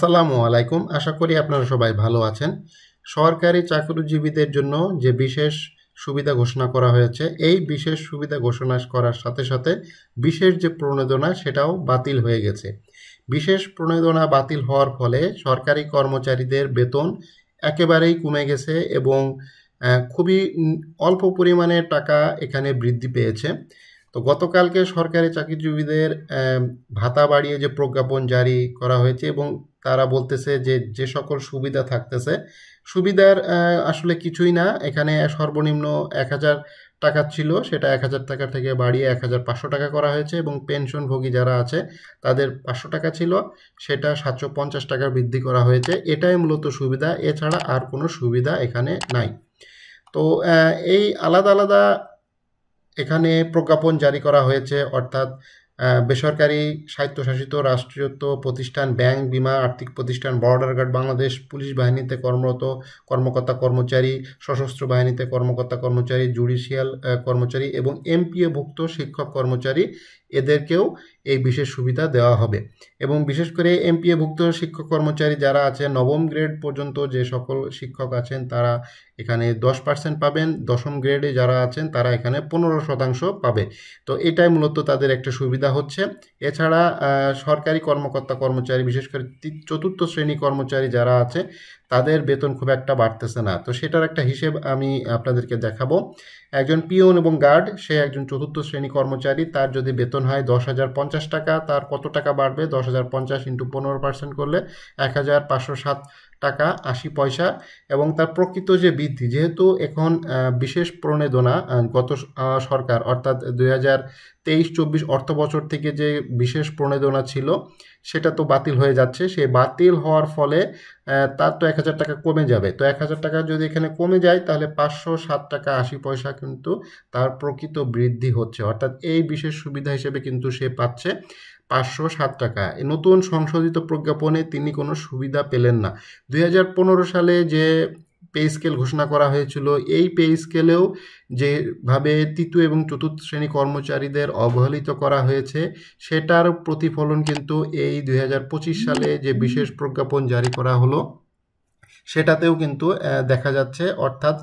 আসসালামু আলাইকুম। আশা করি আপনারা সবাই ভালো আছেন। সরকারি চাকরিজীবীদের জন্য যে বিশেষ সুবিধা ঘোষণা করা হয়েছে, এই বিশেষ সুবিধা ঘোষণা করার সাথে সাথে বিশেষ যে প্রণোদনা সেটাও বাতিল হয়ে গেছে। বিশেষ প্রণোদনা বাতিল হওয়ার ফলে সরকারি কর্মচারীদের বেতন একেবারেই কমে গেছে এবং খুবই অল্প পরিমাণে টাকা এখানে বৃদ্ধি পেয়েছে। তো গতকালকে সরকারি চাকরিজীবীদের ভাতা বাড়িয়ে যে প্রজ্ঞাপন জারি করা হয়েছে এবং তারা বলতেছে যে যে সকল সুবিধা থাকতেছে, সুবিধার আসলে কিছুই না। এখানে সর্বনিম্ন ১,০০০ টাকা ছিল, সেটা ১,০০০ টাকা থেকে বাড়িয়ে ১,৫০০ টাকা করা হয়েছে এবং পেনশনভোগী যারা আছে তাদের ৫০০ টাকা ছিল, সেটা ৭৫০ টাকা বৃদ্ধি করা হয়েছে। এটাই মূলত সুবিধা, এছাড়া আর কোনো সুবিধা এখানে নাই। তো এই আলাদা আলাদা এখানে প্রজ্ঞাপন জারি করা হয়েছে, অর্থাৎ বেসরকারি স্বায়ত্তশাসিত রাষ্ট্রায়ত্ত প্রতিষ্ঠান, ব্যাংক, বিমা, আর্থিক প্রতিষ্ঠান, বর্ডার গার্ড বাংলাদেশ, পুলিশ বাহিনীতে কর্মরত কর্মকর্তা কর্মচারী, সশস্ত্র বাহিনীতে কর্মকর্তা কর্মচারী, জুডিশিয়াল কর্মচারী এবং এমপিওভুক্ত শিক্ষক কর্মচারী, এদেরকেও এই বিশেষ সুবিধা দেওয়া হবে। এবং বিশেষ করে এমপিওভুক্ত শিক্ষক কর্মচারী যারা আছে, নবম গ্রেড পর্যন্ত যে সকল শিক্ষক আছেন তারা এখানে 10% পাবেন, দশম গ্রেডে যারা আছেন তারা এখানে 15% পাবে। তো এটাই মূলত তাদের একটা সুবিধা হচ্ছে। এছাড়া সরকারি কর্মকর্তা কর্মচারী, বিশেষ করে চতুর্থ শ্রেণী কর্মচারী যারা আছে তাদের বেতন খুব একটা বাড়তেছে না। তো সেটার একটা হিসেব আমি আপনাদেরকে দেখাবো। একজন পিওন এবং গার্ড, সে একজন চতুর্থ শ্রেণী কর্মচারী, তার যদি বেতন হয় 10,050 টাকা, তার কত টাকা বাড়বে? 10,050 ইন্টু 15% করলে 1,507 টাকা 80 পয়সা। এবং তার প্রকৃত যে বৃদ্ধি, যেহেতু এখন বিশেষ প্রণোদনা গত সরকার অর্থাৎ 2023-24 অর্থ বছর থেকে যে বিশেষ প্রণোদনা ছিল সেটা তো বাতিল হয়ে যাচ্ছে। সে বাতিল হওয়ার ফলে তার তো 1,000 টাকা কমে যাবে। তো 1,000 টাকা যদি এখানে কমে যায় তাহলে 507 টাকা 80 পয়সা কিন্তু তার প্রকৃত বৃদ্ধি হচ্ছে, অর্থাৎ এই বিশেষ সুবিধা হিসেবে কিন্তু সে পাচ্ছে 507 টাকা। নতুন সংশোধিত প্রজ্ঞাপনে তিনি কোনো সুবিধা পেলেন না। 2015 সালে যে পে স্কেল ঘোষণা করা হয়েছিল, এই পে স্কেলেও যেভাবে তৃতীয় এবং চতুর্থ শ্রেণী কর্মচারীদের অবহেলিত করা হয়েছে, সেটার প্রতিফলন কিন্তু এই 2025 সালে যে বিশেষ প্রজ্ঞাপন জারি করা হলো সেটাতেও কিন্তু দেখা যাচ্ছে। অর্থাৎ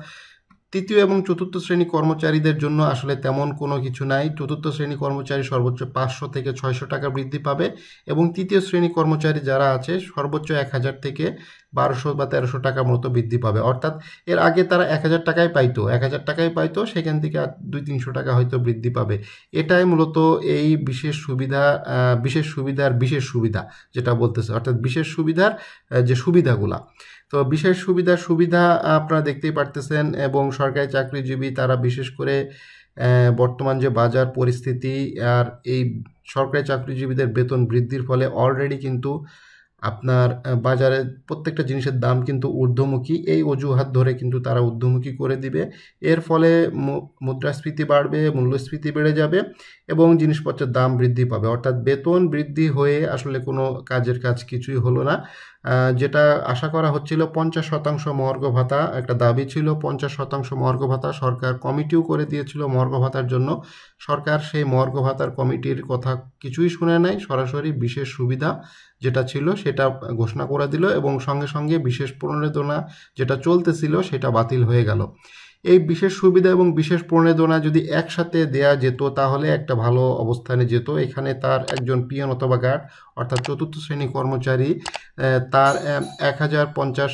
তৃতীয় এবং চতুর্থ শ্রেণী কর্মচারীদের জন্য আসলে তেমন কোনো কিছু নাই। চতুর্থ শ্রেণী কর্মচারী সর্বোচ্চ 500 থেকে 600 টাকা বৃদ্ধি পাবে এবং তৃতীয় শ্রেণী কর্মচারী যারা আছে সর্বোচ্চ 1,000 থেকে 1200 বা 1300 টাকা মতো বৃদ্ধি পাবে। অর্থাৎ এর আগে তারা 1,000 টাকায় পাইতো, 1,000 টাকায় পাইতো, সেখান থেকে 200-300 টাকা হয়তো বৃদ্ধি পাবে। এটাই মূলত এই বিশেষ সুবিধার বিশেষ সুবিধা যেটা বলতেছে, অর্থাৎ বিশেষ সুবিধার যে সুবিধাগুলা। তো বিশেষ সুবিধা আপনারা দেখতেই পারতেছেন। এবং সরকারি চাকরিজীবী তারা বিশেষ করে বর্তমান যে বাজার পরিস্থিতি আর এই সরকারি চাকরিজীবীদের বেতন বৃদ্ধির ফলে অলরেডি কিন্তু আপনার বাজারে প্রত্যেকটা জিনিসের দাম কিন্তু ঊর্ধ্বমুখী। এই অজুহাত ধরে কিন্তু তারা ঊর্ধ্বমুখী করে দিবে। এর ফলে মুদ্রাস্ফীতি বাড়বে, মূল্যস্ফীতি বেড়ে যাবে এবং জিনিসপত্রের দাম বৃদ্ধি পাবে। অর্থাৎ বেতন বৃদ্ধি হয়ে আসলে কোনো কাজের কাজ কিছুই হলো না। যেটা আশা করা হচ্ছিল 50% মহার্ঘ ভাতা, একটা দাবি ছিল 50% মহার্ঘ ভাতা, সরকার কমিটিও করে দিয়েছিল মহার্ঘ ভাতার জন্য। সরকার সেই মহার্ঘ ভাতার কমিটির কথা কিছুই শুনে নাই, সরাসরি বিশেষ সুবিধা যেটা ছিল সেটা ঘোষণা করে দিল এবং সঙ্গে সঙ্গে বিশেষ প্রণোদনা যেটা চলতেছিল সেটা বাতিল হয়ে গেল। এই বিশেষ সুবিধা এবং বিশেষ প্রণোদনা যদি একসাথে দেয়া যেত তাহলে একটা ভালো অবস্থানে যেত। এখানে তার একজন পিয়ন অথবা গার্ড অর্থাৎ চতুর্থ শ্রেণী কর্মচারী, তার 1,050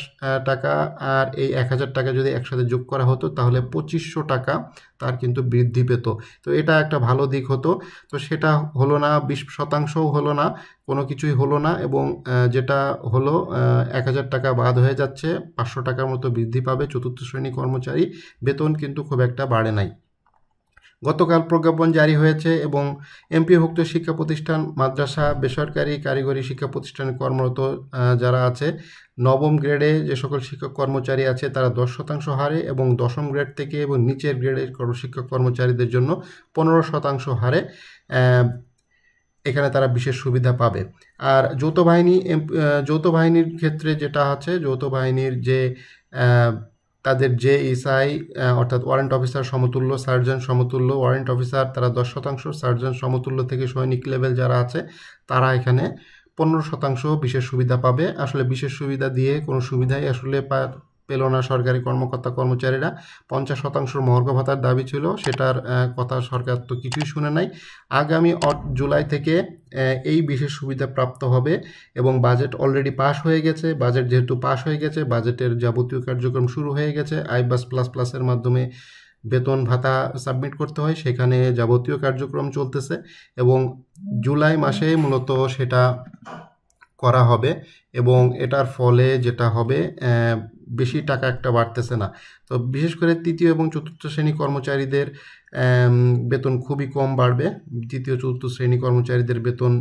টাকা আর এই 1,000 টাকা যদি একসাথে যোগ করা হতো তাহলে 2,500 টাকা তার কিন্তু বৃদ্ধি পেত। তো এটা একটা ভালো দিক হতো। তো সেটা হলো না, 20%ও হলো না, কোনো কিছুই হলো না। এবং যেটা হলো 1,000 টাকা বাদ হয়ে যাচ্ছে, 500 টাকার মতো বৃদ্ধি পাবে চতুর্থ শ্রেণী কর্মচারী, বেতন কিন্তু খুব একটা বাড়ে নাই। গতকাল প্রজ্ঞাপন জারি হয়েছে এবং এমপিওভুক্ত শিক্ষা প্রতিষ্ঠান, মাদ্রাসা, বেসরকারি কারিগরি শিক্ষা প্রতিষ্ঠানে কর্মরত যারা আছে, নবম গ্রেডে যে সকল শিক্ষক কর্মচারী আছে তারা 10% হারে এবং দশম গ্রেড থেকে এবং নিচের গ্রেডের শিক্ষক কর্মচারীদের জন্য 15% হারে এখানে তারা বিশেষ সুবিধা পাবে। আর যৌথ বাহিনীর ক্ষেত্রে যেটা আছে, যৌথ বাহিনীর যে তাদের যে এসআই অর্থাৎ ওয়ারেন্ট অফিসার সমতুল্য, সার্জন সমতুল্য, ওয়ারেন্ট অফিসার তারা 10%, সার্জন সমতুল্য থেকে সৈনিক লেভেল যারা আছে তারা এখানে 15% বিশেষ সুবিধা পাবে। আসলে বিশেষ সুবিধা দিয়ে কোনো সুবিধাই আসলে পেল না সরকারি কর্মকর্তা কর্মচারীরা। 50% মহার্ঘ ভাতার দাবি ছিল, সেটার কথা সরকার তো কিছুই শুনে নাই। আগামী জুলাই থেকে এই বিশেষ সুবিধা প্রাপ্ত হবে এবং বাজেট অলরেডি পাস হয়ে গেছে। বাজেট যেহেতু পাস হয়ে গেছে, বাজেটের যাবতীয় কার্যক্রম শুরু হয়ে গেছে। আইবাস প্লাস প্লাসের মাধ্যমে বেতন ভাতা সাবমিট করতে হয়, সেখানে যাবতীয় কার্যক্রম চলতেছে এবং জুলাই মাসে মূলত সেটা করা হবে এবং এটার ফলে যেটা হবে বেশি টাকা একটা বাড়তেছে না। তো বিশেষ করে তৃতীয় এবং চতুর্থ শ্রেণী কর্মচারীদের বেতন খুবই কম বাড়বে। তৃতীয় চতুর্থ শ্রেণী কর্মচারীদের বেতন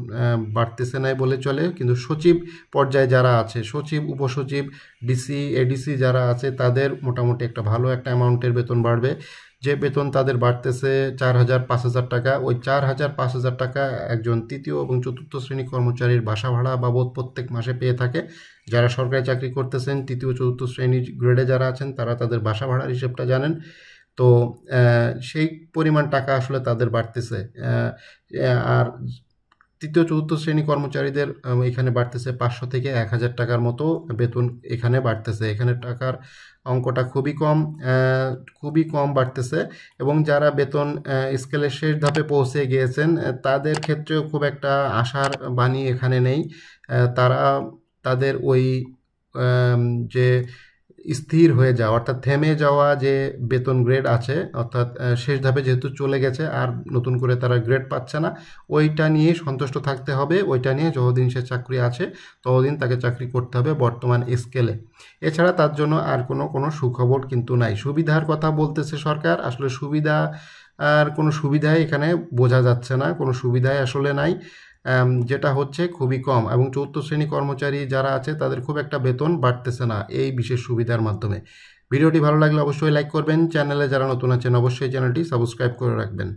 বাড়তেছে নাই বলে চলে, কিন্তু সচিব পর্যায়ে যারা আছে, সচিব, উপসচিব, ডিসি, এডিসি যারা আছে তাদের মোটামুটি একটা ভালো একটা অ্যামাউন্টের বেতন বাড়বে। যে বেতন তাদের বাড়তেছে 4,000-5,000 টাকা, ওই 4,000-5,000 টাকা একজন তৃতীয় এবং চতুর্থ শ্রেণী কর্মচারীর বাসা ভাড়া বাবদ প্রত্যেক মাসে পেয়ে থাকে। যারা সরকারি চাকরি করতেছেন, তৃতীয় চতুর্থ শ্রেণী গ্রেডে যারা আছেন, তারা তাদের বাসা ভাড়ার হিসেবটা জানেন। তো সেই পরিমাণ টাকা আসলে তাদের বাড়তেছে। আর তৃতীয় চতুর্থ শ্রেণী কর্মচারীদের এখানে বাড়তেছে 500 থেকে 1,000 টাকার মতো বেতন এখানে বাড়তেছে। এখানে টাকার অঙ্কটা খুবই কম বাড়তেছে এবং যারা বেতন স্কেলের শেষ ধাপে পৌঁছে গিয়েছেন তাদের ক্ষেত্রেও খুব একটা আশার বাণী এখানে নেই। তারা তাদের ওই যে স্থির হয়ে যাওয়া, অর্থাৎ থেমে যাওয়া যে বেতন গ্রেড আছে, অর্থাৎ শেষ ধাপে যেহেতু চলে গেছে আর নতুন করে তারা গ্রেড পাচ্ছে না, ওইটা নিয়ে সন্তুষ্ট থাকতে হবে। ওইটা নিয়ে যতদিন সে চাকরি আছে ততদিন তাকে চাকরি করতে হবে বর্তমান স্কেলে। এছাড়া তার জন্য আর কোনো সুখবর কিন্তু নাই। সুবিধার কথা বলতেছে সরকার, আসলে সুবিধা আর কোনো সুবিধাই এখানে বোঝা যাচ্ছে না, কোনো সুবিধাই আসলে নাই। যেটা হচ্ছে খুবই কম এবং চতুর্থ শ্রেণী কর্মচারী যারা আছে তাদের খুব একটা বেতন বাড়তেছে না এই বিশেষ সুবিধার মাধ্যমে। ভিডিওটি ভালো লাগলে অবশ্যই লাইক করবেন। চ্যানেলে যারা নতুন আছেন অবশ্যই চ্যানেলটি সাবস্ক্রাইব করে রাখবেন।